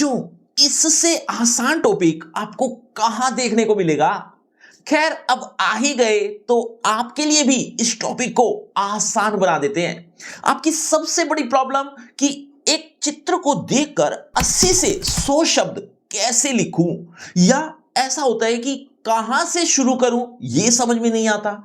बच्चों, इससे आसान टॉपिक आपको कहां देखने को मिलेगा। खैर, अब आ ही गए तो आपके लिए भी इस टॉपिक को आसान बना देते हैं। आपकी सबसे बड़ी प्रॉब्लम कि एक चित्र को देखकर 80 से 100 शब्द कैसे लिखूं, या ऐसा होता है कि कहां से शुरू करूं यह समझ में नहीं आता।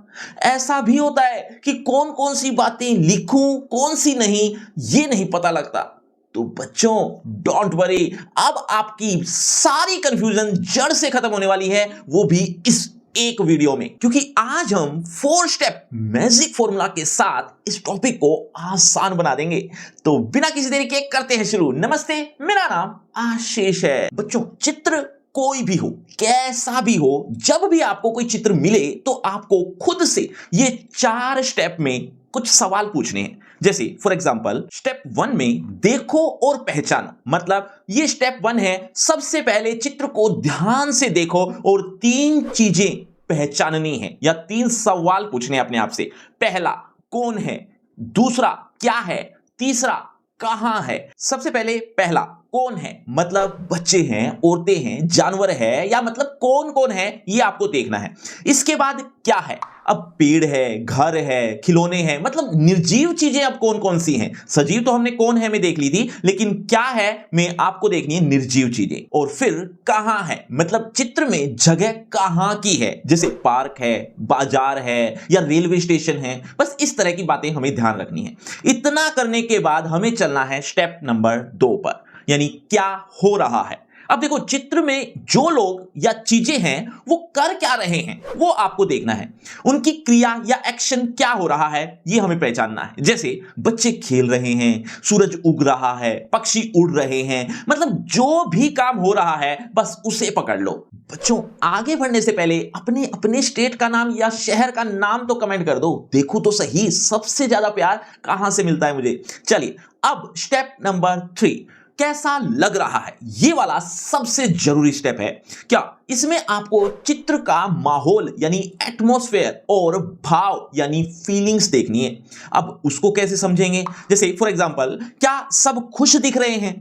ऐसा भी होता है कि कौन कौन सी बातें लिखूं कौन सी नहीं, यह नहीं पता लगता। तो बच्चों, डोंट वरी, अब आपकी सारी कंफ्यूजन जड़ से खत्म होने वाली है, वो भी इस एक वीडियो में, क्योंकि आज हम 4 स्टेप मैजिक फॉर्मूला के साथ इस टॉपिक को आसान बना देंगे। तो बिना किसी देरी के करते हैं शुरू। नमस्ते, मेरा नाम आशीष है। बच्चों, चित्र कोई भी हो, कैसा भी हो, जब भी आपको कोई चित्र मिले तो आपको खुद से ये 4 स्टेप में कुछ सवाल पूछने हैं। जैसे फॉर एग्जांपल स्टेप 1 में देखो और पहचानो, मतलब ये स्टेप 1 है। सबसे पहले चित्र को ध्यान से देखो और 3 चीजें पहचाननी है, या 3 सवाल पूछने अपने आप से। पहला, कौन है? दूसरा, क्या है? तीसरा, कहां है? सबसे पहले पहला, कौन है, मतलब बच्चे हैं, औरतें हैं, जानवर है, या मतलब कौन कौन है, ये आपको देखना है। इसके बाद क्या है? अब पेड़ है, घर है, खिलौने हैं, मतलब निर्जीव चीजें अब कौन कौन सी हैं। सजीव तो हमने कौन है में देख ली थी, लेकिन क्या है में आपको देखनी है निर्जीव चीजें। और फिर कहां है, मतलब चित्र में जगह कहां की है, जैसे पार्क है, बाजार है, या रेलवे स्टेशन है। बस इस तरह की बातें हमें ध्यान रखनी है। इतना करने के बाद हमें चलना है स्टेप नंबर 2 पर, यानी क्या हो रहा है। अब देखो, चित्र में जो लोग या चीजें हैं वो कर क्या रहे हैं, वो आपको देखना है। उनकी क्रिया या एक्शन क्या हो रहा है, ये हमें पहचानना है। जैसे बच्चे खेल रहे हैं, सूरज उग रहा है, पक्षी उड़ रहे हैं, मतलब जो भी काम हो रहा है बस उसे पकड़ लो। बच्चों, आगे बढ़ने से पहले अपने अपने स्टेट का नाम या शहर का नाम तो कमेंट कर दो। देखो तो सही, सबसे ज्यादा प्यार कहां से मिलता है मुझे। चलिए, अब स्टेप नंबर 3, कैसा लग रहा है, ये वाला सबसे जरूरी स्टेप है। क्या इसमें आपको चित्र का माहौल यानी एटमॉस्फेयर और भाव यानी फीलिंग्स देखनी है। अब उसको कैसे समझेंगे? जैसे फॉर एग्जांपल, क्या सब खुश दिख रहे हैं,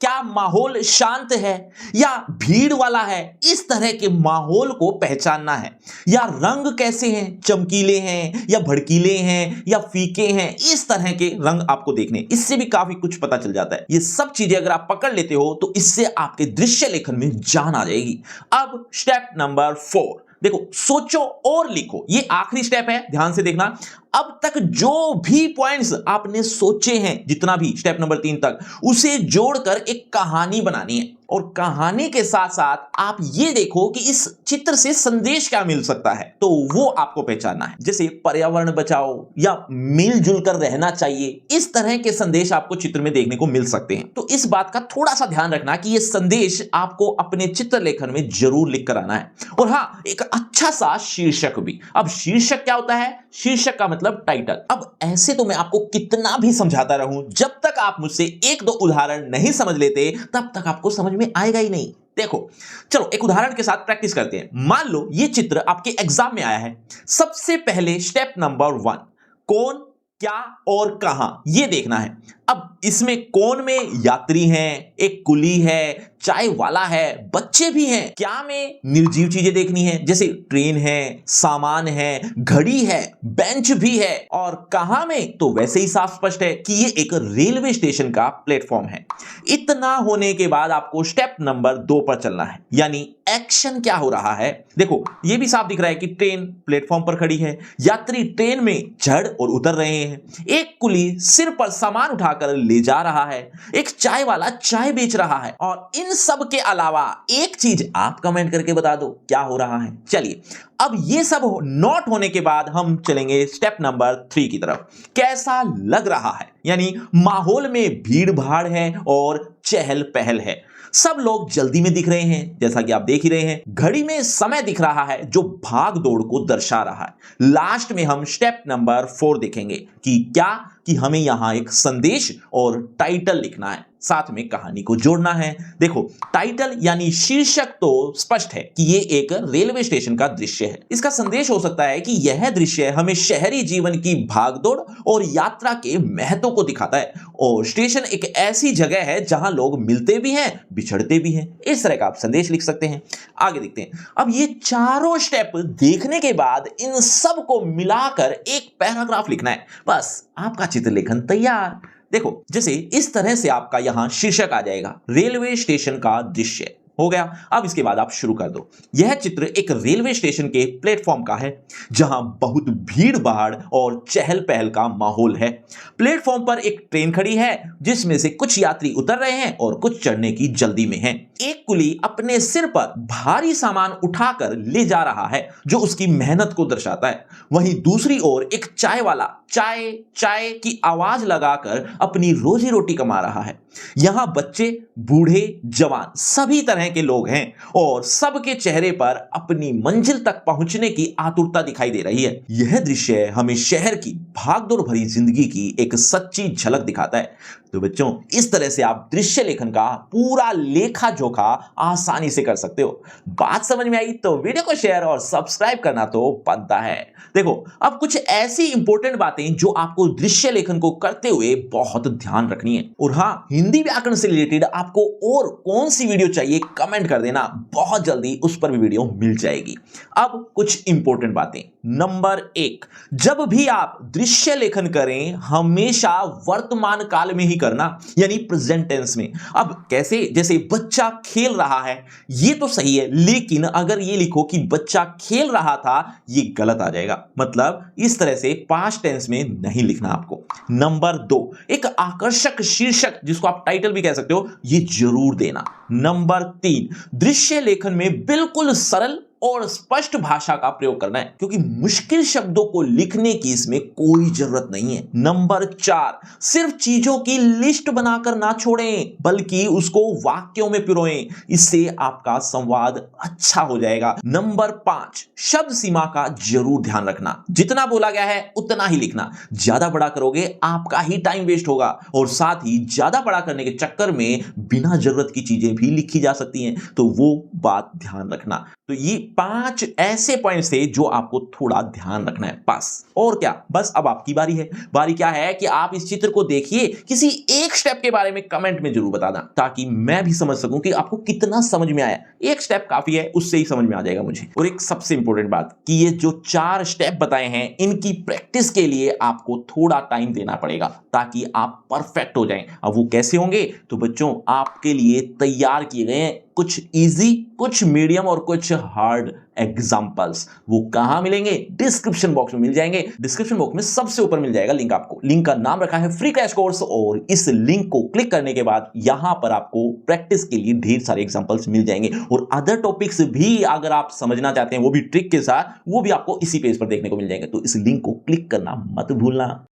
क्या माहौल शांत है या भीड़ वाला है, इस तरह के माहौल को पहचानना है। या रंग कैसे हैं, चमकीले हैं या भड़कीले हैं या फीके हैं, इस तरह के रंग आपको देखने, इससे भी काफी कुछ पता चल जाता है। ये सब चीजें अगर आप पकड़ लेते हो तो इससे आपके दृश्य लेखन में जान आ जाएगी। अब स्टेप नंबर 4, देखो, सोचो और लिखो। ये आखिरी स्टेप है, ध्यान से देखना। अब तक जो भी पॉइंट्स आपने सोचे हैं, जितना भी स्टेप नंबर 3 तक, उसे जोड़कर एक कहानी बनानी है। और कहानी के साथ साथ आप ये देखो कि इस चित्र से संदेश क्या मिल सकता है, तो वो आपको पहचानना है। जैसे पर्यावरण बचाओ या मिलजुल कर रहना चाहिए, इस तरह के संदेश आपको चित्र में देखने को मिल सकते हैं। तो इस बात का थोड़ा सा ध्यान रखना कि ये संदेश आपको अपने चित्र लेखन में जरूर लिख कर आना है। और हाँ, एक अच्छा सा शीर्षक भी। अब शीर्षक क्या होता है? शीर्षक का मतलब टाइटल। अब ऐसे तो मैं आपको कितना भी समझाता रहूं, जब तक आप मुझसे 1-2 उदाहरण नहीं समझ लेते तब तक आपको समझ में आएगा ही नहीं। देखो, चलो एक उदाहरण के साथ प्रैक्टिस करते हैं। मान लो ये चित्र आपके एग्जाम में आया है। सबसे पहले स्टेप नंबर 1, कौन, क्या और कहां, ये देखना है। अब इसमें कौन में यात्री हैं, एक कुली है, चाय वाला है, बच्चे भी हैं। क्या में निर्जीव चीजें देखनी है, जैसे ट्रेन है, सामान है, घड़ी है, बेंच भी है। और कहां में तो वैसे ही साफ स्पष्ट है कि ये एक रेलवे स्टेशन का प्लेटफॉर्म है। इतना होने के बाद आपको स्टेप नंबर 2 पर चलना है, यानी एक्शन क्या हो रहा है। देखो, ये भी साफ दिख रहा है कि ट्रेन प्लेटफॉर्म पर खड़ी है, यात्री ट्रेन में चढ़ और उतर रहे हैं, एक कुली सिर पर सामान उठाकर ले जा रहा है, एक चाय वाला चाय बेच रहा है। और इन सब के अलावा एक चीज आप कमेंट करके बता दो क्या हो रहा है। चलिए, अब ये सब नोट होने के बाद हम चलेंगे स्टेप नंबर 3 की तरफ। कैसा लग रहा है, यानी माहौल में भीड़ भाड़ है और चहल पहल है। सब लोग जल्दी में दिख रहे हैं, जैसा कि आप देख ही रहे हैं। घड़ी में समय दिख रहा है जो भाग दौड़ को दर्शा रहा है। लास्ट में हम स्टेप नंबर 4 देखेंगे कि क्या, कि हमें यहां एक संदेश और टाइटल लिखना है। साथ में कहानी को जोड़ना है। देखो, टाइटल यानी शीर्षक तो स्पष्ट है कि ये एक रेलवे स्टेशन का दृश्य है। इसका संदेश हो सकता है कि यह दृश्य हमें शहरी जीवन की भागदौड़ और यात्रा के महत्व को दिखाता है और स्टेशन एक ऐसी जगह है जहां लोग मिलते भी हैं, बिछड़ते भी हैं। इस तरह का आप संदेश लिख सकते हैं। आगे देखते हैं। अब ये चारों स्टेप देखने के बाद इन सब को मिलाकर एक पैराग्राफ लिखना है। बस आपका चित्र लेखन तैयार। देखो, जैसे इस तरह से आपका यहां शीर्षक आ जाएगा, रेलवे स्टेशन का दृश्य हो गया। अब इसके बाद आप शुरू कर दो। यह चित्र एक रेलवे स्टेशन के प्लेटफॉर्म का है जहां बहुत भीड़ भाड़ और चहल पहल का माहौल है। प्लेटफॉर्म पर एक ट्रेन खड़ी है जिसमें से कुछ यात्री उतर रहे हैं और कुछ चढ़ने की जल्दी में हैं। एक कुली अपने सिर पर भारी सामान उठाकर ले जा रहा है जो उसकी मेहनत को दर्शाता है। वहीं दूसरी ओर एक चाय वाला चाय चाय की आवाज लगाकर अपनी रोजी रोटी कमा रहा है। यहां बच्चे, बूढ़े, जवान सभी तरह के लोग हैं और सबके चेहरे पर अपनी मंजिल तक पहुंचने की आतुरता दिखाई दे रही है। यह दृश्य हमें शहर की भागदौड़ भरी जिंदगी की एक सच्ची झलक दिखाता है। तो बच्चों, इस तरह से आप दृश्य लेखन का पूरा लेखा जोखा आसानी से कर सकते हो। बात समझ में आई तो वीडियो को शेयर और सब्सक्राइब करना तो बनता है। देखो, अब कुछ ऐसी इंपॉर्टेंट बातें जो आपको दृश्य लेखन को करते हुए बहुत ध्यान रखनी है। और हाँ, हिंदी व्याकरण से रिलेटेड आपको और कौन सी वीडियो चाहिए कमेंट कर देना, बहुत जल्दी उस पर भी वीडियो मिल जाएगी। अब कुछ इंपॉर्टेंट बातें। नंबर 1, जब भी आप दृश्य लेखन करें हमेशा वर्तमान काल में ही करना, यानी प्रेजेंट टेंस में। अब कैसे? जैसे बच्चा खेल रहा है, ये तो सही है, लेकिन अगर ये लिखो कि बच्चा खेल रहा था, ये गलत आ जाएगा। मतलब इस तरह से पास्ट टेंस में नहीं लिखना आपको। नंबर 2, एक आकर्षक शीर्षक जिसको आप टाइटल भी कह सकते हो, ये जरूर देना। नंबर 3, दृश्य लेखन में बिल्कुल सरल और स्पष्ट भाषा का प्रयोग करना है क्योंकि मुश्किल शब्दों को लिखने की इसमें कोई जरूरत नहीं है। नंबर 4, सिर्फ चीजों की लिस्ट बनाकर ना छोड़ें बल्कि उसको वाक्यों में पिरोएं, इससे आपका संवाद अच्छा हो जाएगा। नंबर 5, शब्द सीमा का जरूर ध्यान रखना। जितना बोला गया है उतना ही लिखना। ज्यादा बड़ा करोगे आपका ही टाइम वेस्ट होगा और साथ ही ज्यादा बड़ा करने के चक्कर में बिना जरूरत की चीजें भी लिखी जा सकती हैं, तो वो बात ध्यान रखना। तो ये 5 ऐसे पॉइंट्स थे जो आपको थोड़ा ध्यान रखना है। बस और क्या, बस अब आपकी बारी है। बारी क्या है कि आप इस चित्र को देखिए, किसी एक स्टेप के बारे में कमेंट में जरूर बताना ताकि मैं भी समझ सकूं कि आपको कितना समझ में आया। एक स्टेप काफी है, उससे ही समझ में आ जाएगा मुझे। और एक सबसे इंपॉर्टेंट बात कि ये जो 4 स्टेप बताए हैं इनकी प्रैक्टिस के लिए आपको थोड़ा टाइम देना पड़ेगा ताकि आप परफेक्ट हो जाएं। अब वो कैसे होंगे? तो बच्चों, आपके लिए तैयार किए गए हैं कुछ इजी, कुछ मीडियम और कुछ हार्ड एग्जांपल्स। वो कहां मिलेंगे? डिस्क्रिप्शन बॉक्स में मिल जाएंगे। डिस्क्रिप्शन बॉक्स में सबसे ऊपर मिल जाएगा लिंक आपको। लिंक का नाम रखा है फ्री क्रैश कोर्स और इस लिंक को क्लिक करने के बाद यहां पर आपको प्रैक्टिस के लिए ढेर सारे एग्जांपल्स मिल जाएंगे और अदर टॉपिक्स भी अगर आप समझना चाहते हैं वो भी ट्रिक के साथ, वो भी आपको इसी पेज पर देखने को मिल जाएंगे। तो इस लिंक को क्लिक करना मत भूलना।